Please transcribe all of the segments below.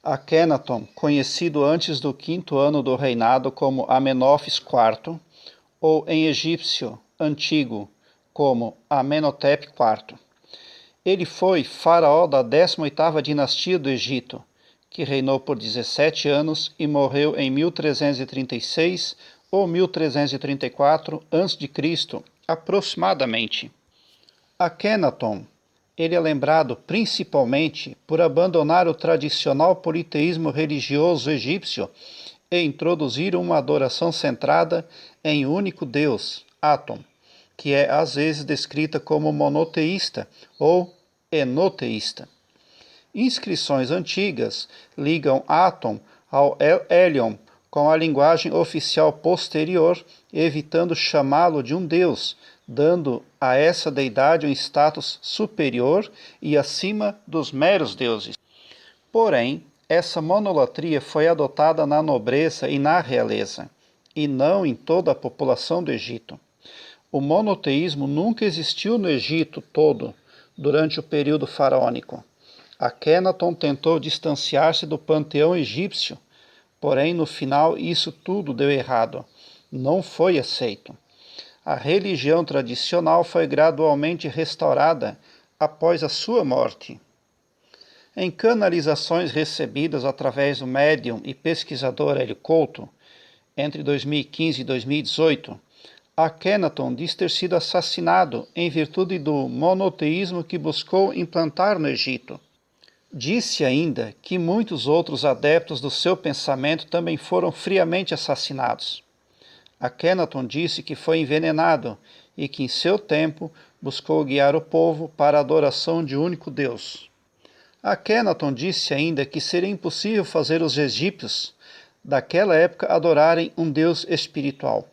Akhenaton, conhecido antes do quinto ano do reinado como Amenófis IV, ou em egípcio antigo como Amenhotep IV. Ele foi faraó da 18ª dinastia do Egito, que reinou por 17 anos e morreu em 1336 ou 1334 a.C., aproximadamente. Akhenaton, ele é lembrado principalmente por abandonar o tradicional politeísmo religioso egípcio e introduzir uma adoração centrada em um único Deus, Aton, que é às vezes descrita como monoteísta ou enoteísta. Inscrições antigas ligam Aton ao Helion com a linguagem oficial posterior, evitando chamá-lo de um deus, dando a essa deidade um status superior e acima dos meros deuses. Porém, essa monolatria foi adotada na nobreza e na realeza, e não em toda a população do Egito. O monoteísmo nunca existiu no Egito todo, durante o período faraônico. Akhenaton tentou distanciar-se do panteão egípcio, porém no final isso tudo deu errado. Não foi aceito. A religião tradicional foi gradualmente restaurada após a sua morte. Em canalizações recebidas através do médium e pesquisador Hélio Couto, entre 2015 e 2018, Akhenaton diz ter sido assassinado em virtude do monoteísmo que buscou implantar no Egito. Disse ainda que muitos outros adeptos do seu pensamento também foram friamente assassinados. Akhenaton disse que foi envenenado e que em seu tempo buscou guiar o povo para a adoração de um único Deus. Akhenaton disse ainda que seria impossível fazer os egípcios daquela época adorarem um Deus espiritual.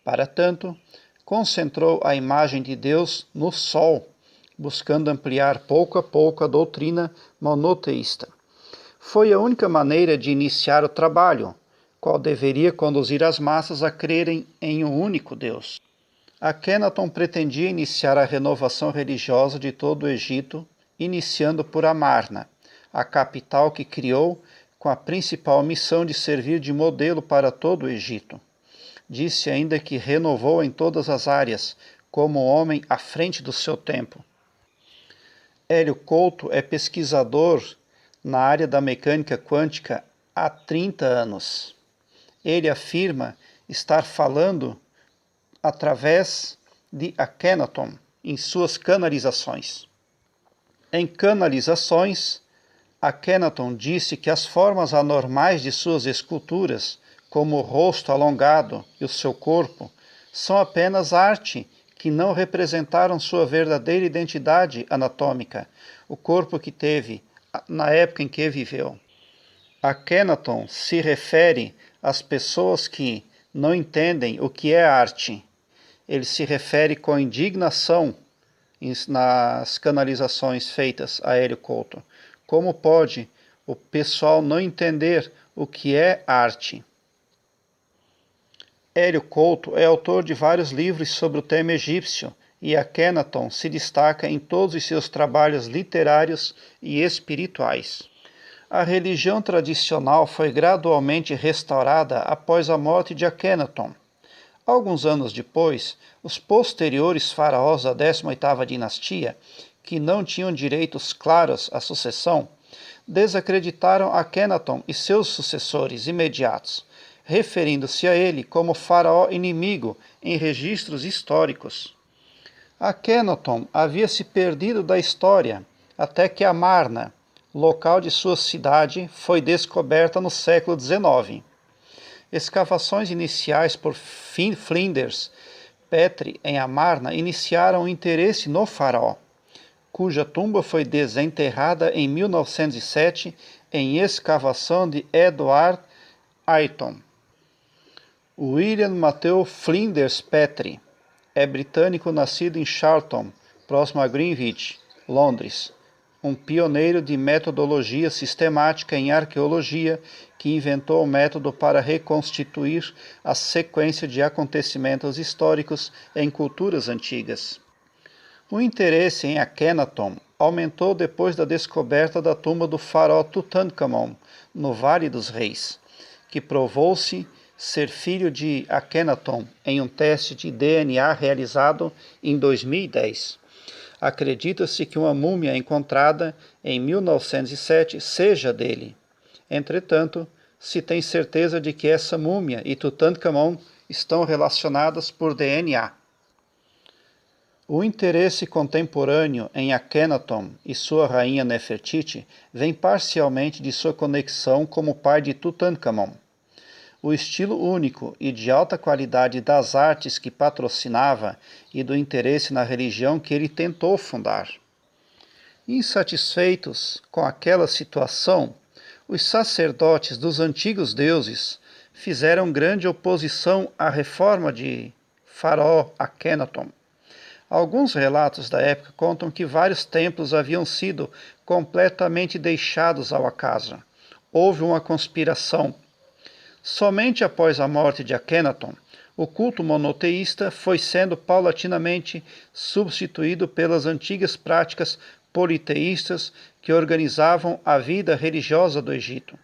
Para tanto, concentrou a imagem de Deus no Sol, buscando ampliar pouco a pouco a doutrina monoteísta. Foi a única maneira de iniciar o trabalho, qual deveria conduzir as massas a crerem em um único Deus. Akhenaton pretendia iniciar a renovação religiosa de todo o Egito, iniciando por Amarna, a capital que criou com a principal missão de servir de modelo para todo o Egito. Disse ainda que renovou em todas as áreas, como homem à frente do seu tempo. Hélio Couto é pesquisador na área da mecânica quântica há 30 anos. Ele afirma estar falando através de Akhenaton em suas canalizações. Em canalizações, Akhenaton disse que as formas anormais de suas esculturas, como o rosto alongado e o seu corpo, são apenas arte que não representaram sua verdadeira identidade anatômica, o corpo que teve na época em que viveu. Akhenaton se refere às pessoas que não entendem o que é arte. Ele se refere com indignação nas canalizações feitas a Hélio Couto. Como pode o pessoal não entender o que é arte? Hélio Couto é autor de vários livros sobre o tema egípcio e Akhenaton se destaca em todos os seus trabalhos literários e espirituais. A religião tradicional foi gradualmente restaurada após a morte de Akhenaton. Alguns anos depois, os posteriores faraós da 18ª dinastia, que não tinham direitos claros à sucessão, desacreditaram Akhenaton e seus sucessores imediatos, referindo-se a ele como faraó inimigo em registros históricos. Akhenaton havia se perdido da história até que Amarna, local de sua cidade, foi descoberta no século XIX. Escavações iniciais por Flinders Petrie em Amarna iniciaram o interesse no faraó, cuja tumba foi desenterrada em 1907 em escavação de Edward Ayton. William Matthew Flinders Petrie é britânico nascido em Charlton, próximo a Greenwich, Londres, um pioneiro de metodologia sistemática em arqueologia que inventou o método para reconstituir a sequência de acontecimentos históricos em culturas antigas. O interesse em Akhenaton aumentou depois da descoberta da tumba do faraó Tutankhamon, no Vale dos Reis, que provou-se ser filho de Akhenaton em um teste de DNA realizado em 2010. Acredita-se que uma múmia encontrada em 1907 seja dele. Entretanto, se tem certeza de que essa múmia e Tutankhamon estão relacionadas por DNA. O interesse contemporâneo em Akhenaton e sua rainha Nefertiti vem parcialmente de sua conexão como pai de Tutankhamon. O estilo único e de alta qualidade das artes que patrocinava e do interesse na religião que ele tentou fundar. Insatisfeitos com aquela situação, os sacerdotes dos antigos deuses fizeram grande oposição à reforma de faraó Akhenaton. Alguns relatos da época contam que vários templos haviam sido completamente deixados ao acaso. Houve uma conspiração. Somente após a morte de Akhenaton, o culto monoteísta foi sendo paulatinamente substituído pelas antigas práticas politeístas que organizavam a vida religiosa do Egito.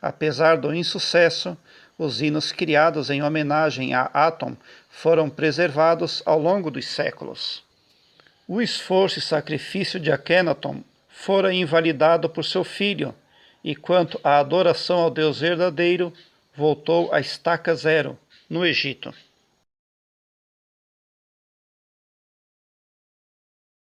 Apesar do insucesso, os hinos criados em homenagem a Aton foram preservados ao longo dos séculos. O esforço e sacrifício de Akhenaton fora invalidado por seu filho, e quanto à adoração ao Deus verdadeiro, voltou à estaca zero, no Egito.